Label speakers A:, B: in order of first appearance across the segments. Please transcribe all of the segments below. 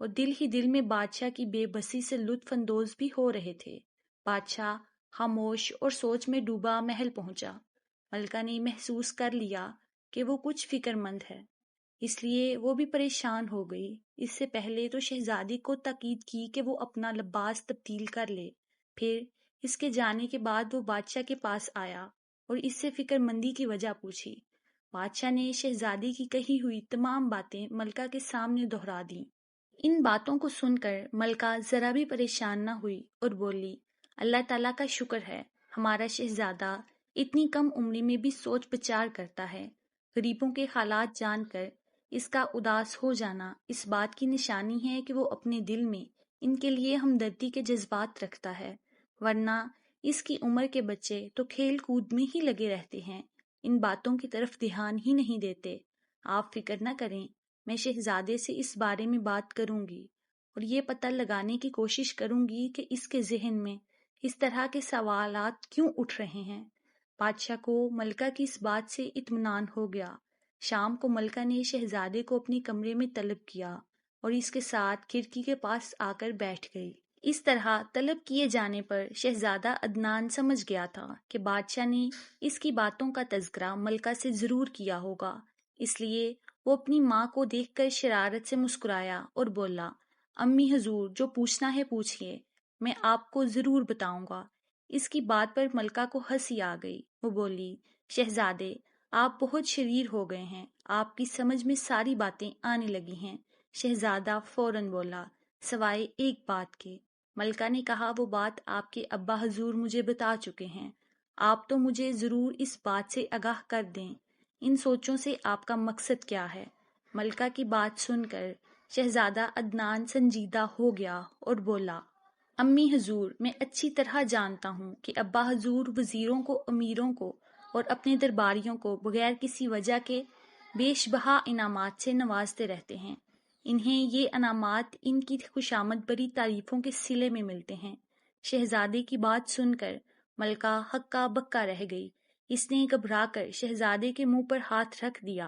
A: اور دل ہی دل میں بادشاہ کی بے بسی سے لطف اندوز بھی ہو رہے تھے۔ بادشاہ خاموش اور سوچ میں ڈوبا محل پہنچا۔ ملکہ نے محسوس کر لیا کہ وہ کچھ فکر مند ہے، اس لیے وہ بھی پریشان ہو گئی۔ اس سے پہلے تو شہزادی کو تاکید کی کہ وہ اپنا لباس تبدیل کر لے۔ پھر اس کے جانے کے بعد وہ بادشاہ کے پاس آیا اور اس سے فکر مندی کی وجہ پوچھی۔ بادشاہ نے شہزادی کی کہی ہوئی تمام باتیں ملکہ کے سامنے دہرا دیں۔ ان باتوں کو سن کر ملکہ ذرا بھی پریشان نہ ہوئی اور بولی، اللہ تعالیٰ کا شکر ہے، ہمارا شہزادہ اتنی کم عمری میں بھی سوچ بچار کرتا ہے۔ غریبوں کے حالات جان کر اس کا اداس ہو جانا اس بات کی نشانی ہے کہ وہ اپنے دل میں ان کے لیے ہمدردی کے جذبات رکھتا ہے، ورنہ اس کی عمر کے بچے تو کھیل کود میں ہی لگے رہتے ہیں، ان باتوں کی طرف دھیان ہی نہیں دیتے۔ آپ فکر نہ کریں، میں شہزادے سے اس بارے میں بات کروں گی اور یہ پتہ لگانے کی کوشش کروں گی کہ اس کے ذہن میں اس طرح کے سوالات کیوں اٹھ رہے ہیں۔ بادشاہ کو ملکہ کی اس بات سے اطمینان ہو گیا۔ شام کو ملکہ نے شہزادے کو اپنے کمرے میں طلب کیا اور اس کے ساتھ کھڑکی کے پاس آ کر بیٹھ گئی۔ اس طرح طلب کیے جانے پر شہزادہ عدنان سمجھ گیا تھا کہ بادشاہ نے اس کی باتوں کا تذکرہ ملکہ سے ضرور کیا ہوگا، اس لیے وہ اپنی ماں کو دیکھ کر شرارت سے مسکرایا اور بولا، امی حضور جو پوچھنا ہے پوچھئے، میں آپ کو ضرور بتاؤں گا۔ اس کی بات پر ملکہ کو ہنسی آ گئی۔ وہ بولی، شہزادے آپ بہت شریر ہو گئے ہیں، آپ کی سمجھ میں ساری باتیں آنے لگی ہیں۔ شہزادہ فوراً بولا، سوائے ایک بات کے۔ ملکہ نے کہا، وہ بات آپ کے ابا حضور مجھے بتا چکے ہیں، آپ تو مجھے ضرور اس بات سے آگاہ کر دیں، ان سوچوں سے آپ کا مقصد کیا ہے؟ ملکہ کی بات سن کر شہزادہ عدنان سنجیدہ ہو گیا اور بولا، امی حضور میں اچھی طرح جانتا ہوں کہ ابا حضور وزیروں کو، امیروں کو اور اپنے درباریوں کو بغیر کسی وجہ کے بیش بہا انعامات سے نوازتے رہتے ہیں۔ انہیں یہ انعامات ان کی خوشامد بری تعریفوں کے صلے میں ملتے ہیں۔ شہزادے کی بات سن کر ملکہ ہکا بکا رہ گئی۔ اس نے گھبرا کر شہزادے کے منہ پر ہاتھ رکھ دیا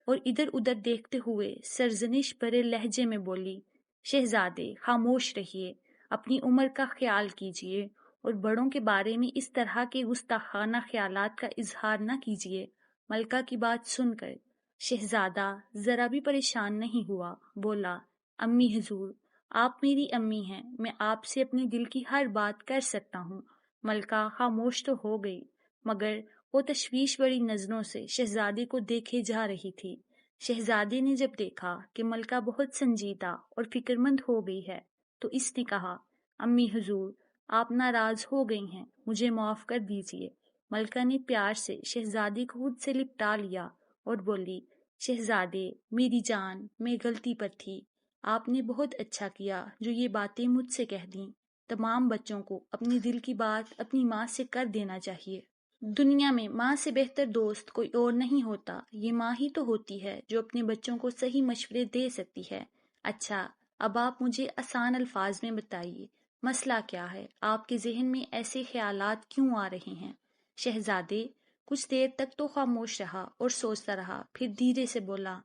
A: اور ادھر ادھر دیکھتے ہوئے سرزنش بھرے لہجے میں بولی، شہزادے خاموش رہیے، اپنی عمر کا خیال کیجیے اور بڑوں کے بارے میں اس طرح کے گستاخانہ خیالات کا اظہار نہ کیجیے۔ ملکہ کی بات سن کر شہزادہ ذرا بھی پریشان نہیں ہوا، بولا، امی حضور آپ میری امی ہیں، میں آپ سے اپنے دل کی ہر بات کر سکتا ہوں۔ ملکہ خاموش تو ہو گئی، مگر وہ تشویش بڑی نظروں سے شہزادے کو دیکھے جا رہی تھی۔ شہزادے نے جب دیکھا کہ ملکہ بہت سنجیدہ اور فکر مند ہو گئی ہے تو اس نے کہا، امی حضور آپ ناراض ہو گئی ہیں، مجھے معاف کر دیجیے۔ ملکہ نے پیار سے شہزادی کو خود سے لپٹا لیا اور بولی، شہزادے میری جان، میں غلطی پر تھی، آپ نے بہت اچھا کیا جو یہ باتیں مجھ سے کہہ دیں۔ تمام بچوں کو اپنی دل کی بات اپنی ماں سے کر دینا چاہیے۔ دنیا میں ماں سے بہتر دوست کوئی اور نہیں ہوتا، یہ ماں ہی تو ہوتی ہے جو اپنے بچوں کو صحیح مشورے دے سکتی ہے۔ اچھا اب آپ مجھے آسان الفاظ میں بتائیے، مسئلہ کیا ہے؟ آپ کے ذہن میں ایسے خیالات کیوں آ رہے ہیں؟ شہزادے کچھ دیر تک تو خاموش رہا اور سوچتا رہا، پھر دھیرے سے بولا،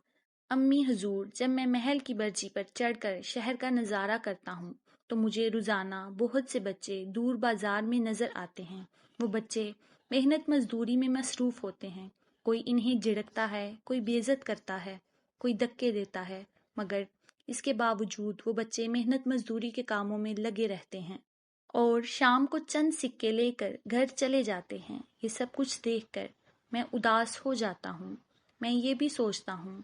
A: امی حضور جب میں محل کی برجی پر چڑھ کر شہر کا نظارہ کرتا ہوں تو مجھے روزانہ بہت سے بچے دور بازار میں نظر آتے ہیں۔ وہ بچے محنت مزدوری میں مصروف ہوتے ہیں، کوئی انہیں جھڑکتا ہے، کوئی بے عزت کرتا ہے، کوئی دھکے دیتا ہے، مگر اس کے باوجود وہ بچے محنت مزدوری کے کاموں میں لگے رہتے ہیں اور شام کو چند سکے لے کر گھر چلے جاتے ہیں۔ یہ سب کچھ دیکھ کر میں اداس ہو جاتا ہوں۔ میں یہ بھی سوچتا ہوں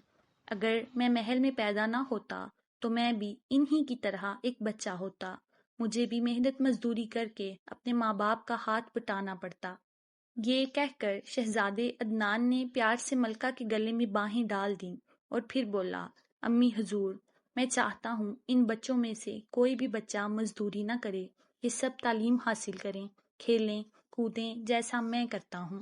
A: اگر میں محل میں پیدا نہ ہوتا تو میں بھی انہی کی طرح ایک بچہ ہوتا، مجھے بھی محنت مزدوری کر کے اپنے ماں باپ کا ہاتھ بٹانا پڑتا۔ یہ کہہ کر شہزادے عدنان نے پیار سے ملکہ کے گلے میں باہیں ڈال دیں اور پھر بولا، امی حضور میں چاہتا ہوں ان بچوں میں سے کوئی بھی بچہ مزدوری نہ کرے، یہ سب تعلیم حاصل کریں، کھیلیں کودیں جیسا میں کرتا ہوں۔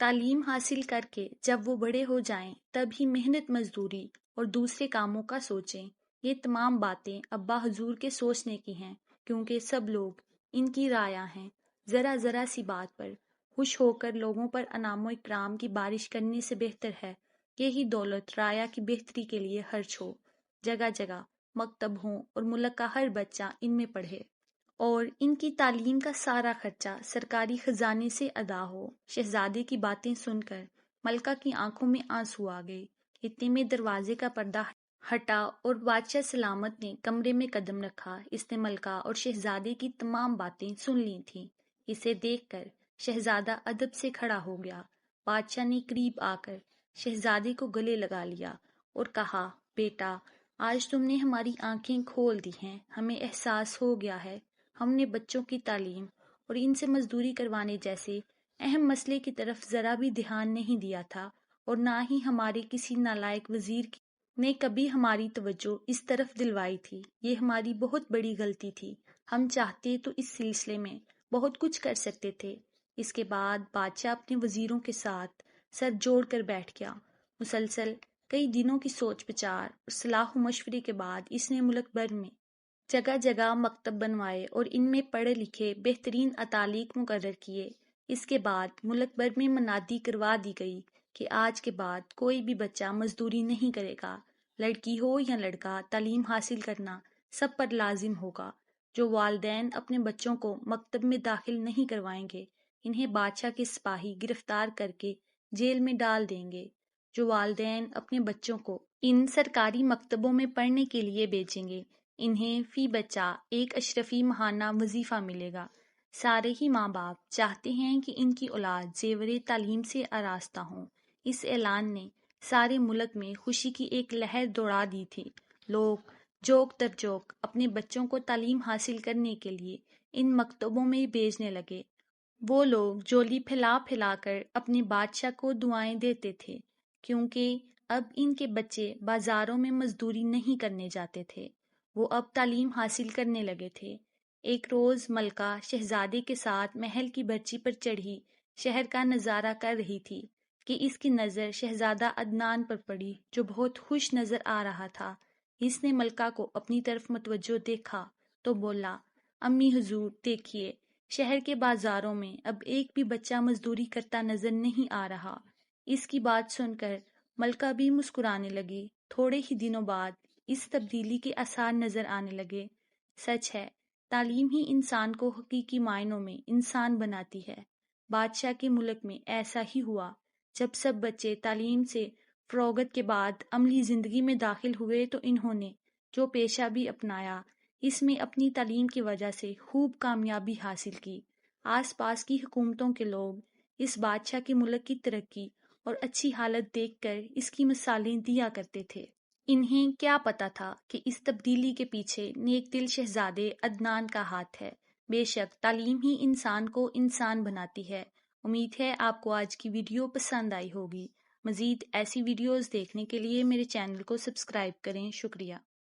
A: تعلیم حاصل کر کے جب وہ بڑے ہو جائیں تب ہی محنت مزدوری اور دوسرے کاموں کا سوچیں۔ یہ تمام باتیں ابا حضور کے سوچنے کی ہیں، کیونکہ سب لوگ ان کی رعایا ہیں۔ ذرا ذرا سی بات پر خوش ہو کر لوگوں پر انعام و اکرام کی بارش کرنے سے بہتر ہے کہ یہی دولت رعایا کی بہتری کے لیے خرچ ہو۔ جگہ جگہ مکتب ہوں اور ملک کا ہر بچہ ان میں پڑھے اور ان کی تعلیم کا سارا خرچہ سرکاری خزانے سے ادا ہو۔ شہزادے کی باتیں سن کر ملکہ کی آنکھوں میں آنسو آ گئے۔ اتنے میں دروازے کا پردہ ہٹا اور بادشاہ سلامت نے کمرے میں قدم رکھا۔ اس نے ملکہ اور شہزادے کی تمام باتیں سن لی تھیں۔ اسے دیکھ کر شہزادہ ادب سے کھڑا ہو گیا۔ بادشاہ نے قریب آ کر شہزادے کو گلے لگا لیا اور کہا، بیٹا، آج تم نے ہماری آنکھیں کھول دی ہیں۔ ہمیں احساس ہو گیا ہے ہم نے بچوں کی تعلیم اور ان سے مزدوری کروانے جیسے اہم مسئلے کی طرف ذرا بھی دھیان نہیں دیا تھا، اور نہ ہی ہمارے کسی نالائق وزیر نے کبھی ہماری توجہ اس طرف دلوائی تھی۔ یہ ہماری بہت بڑی غلطی تھی۔ ہم چاہتے تو اس سلسلے میں بہت کچھ کر سکتے تھے۔ اس کے بعد بادشاہ اپنے وزیروں کے ساتھ سر جوڑ کر بیٹھ گیا۔ مسلسل کئی دنوں کی سوچ بچار اور صلاح و مشورے کے بعد اس نے ملک بھر میں جگہ جگہ مکتب بنوائے اور ان میں پڑھے لکھے بہترین اتالیق مقرر کیے۔ اس کے بعد ملک بھر میں منادی کروا دی گئی کہ آج کے بعد کوئی بھی بچہ مزدوری نہیں کرے گا۔ لڑکی ہو یا لڑکا، تعلیم حاصل کرنا سب پر لازم ہوگا۔ جو والدین اپنے بچوں کو مکتب میں داخل نہیں کروائیں گے، انہیں بادشاہ کے سپاہی گرفتار کر کے جیل میں ڈال دیں گے۔ جو والدین اپنے بچوں کو ان سرکاری مکتبوں میں پڑھنے کے لیے بھیجیں گے، انہیں فی بچہ ایک اشرفی ماہانہ وظیفہ ملے گا۔ سارے ہی ماں باپ چاہتے ہیں کہ ان کی اولاد زیور تعلیم سے آراستہ ہوں۔ اس اعلان نے سارے ملک میں خوشی کی ایک لہر دوڑا دی تھی۔ لوگ جوک در جوک اپنے بچوں کو تعلیم حاصل کرنے کے لیے ان مکتبوں میں بھیجنے لگے۔ وہ لوگ جولی پھیلا پھیلا کر اپنے بادشاہ کو دعائیں دیتے تھے، کیونکہ اب ان کے بچے بازاروں میں مزدوری نہیں کرنے جاتے تھے، وہ اب تعلیم حاصل کرنے لگے تھے۔ ایک روز ملکہ شہزادے کے ساتھ محل کی برچی پر چڑھی شہر کا نظارہ کر رہی تھی کہ اس کی نظر شہزادہ عدنان پر پڑی، جو بہت خوش نظر آ رہا تھا۔ اس نے ملکہ کو اپنی طرف متوجہ دیکھا تو بولا، امی حضور دیکھیے، شہر کے بازاروں میں اب ایک بھی بچہ مزدوری کرتا نظر نہیں آ رہا۔ اس کی بات سن کر ملکہ بھی مسکرانے لگی۔ تھوڑے ہی دنوں بعد اس تبدیلی کے آثار نظر آنے لگے۔ سچ ہے، تعلیم ہی انسان کو حقیقی معنوں میں انسان بناتی ہے۔ بادشاہ کے ملک میں ایسا ہی ہوا۔ جب سب بچے تعلیم سے فروغت کے بعد عملی زندگی میں داخل ہوئے تو انہوں نے جو پیشہ بھی اپنایا، اس میں اپنی تعلیم کی وجہ سے خوب کامیابی حاصل کی۔ آس پاس کی حکومتوں کے لوگ اس بادشاہ کے ملک کی ترقی اور اچھی حالت دیکھ کر اس کی مثالیں دیا کرتے تھے۔ انہیں کیا پتا تھا کہ اس تبدیلی کے پیچھے نیک دل شہزادے عدنان کا ہاتھ ہے۔ بے شک تعلیم ہی انسان کو انسان بناتی ہے۔ امید ہے آپ کو آج کی ویڈیو پسند آئی ہوگی۔ مزید ایسی ویڈیوز دیکھنے کے لیے میرے چینل کو سبسکرائب کریں۔ شکریہ۔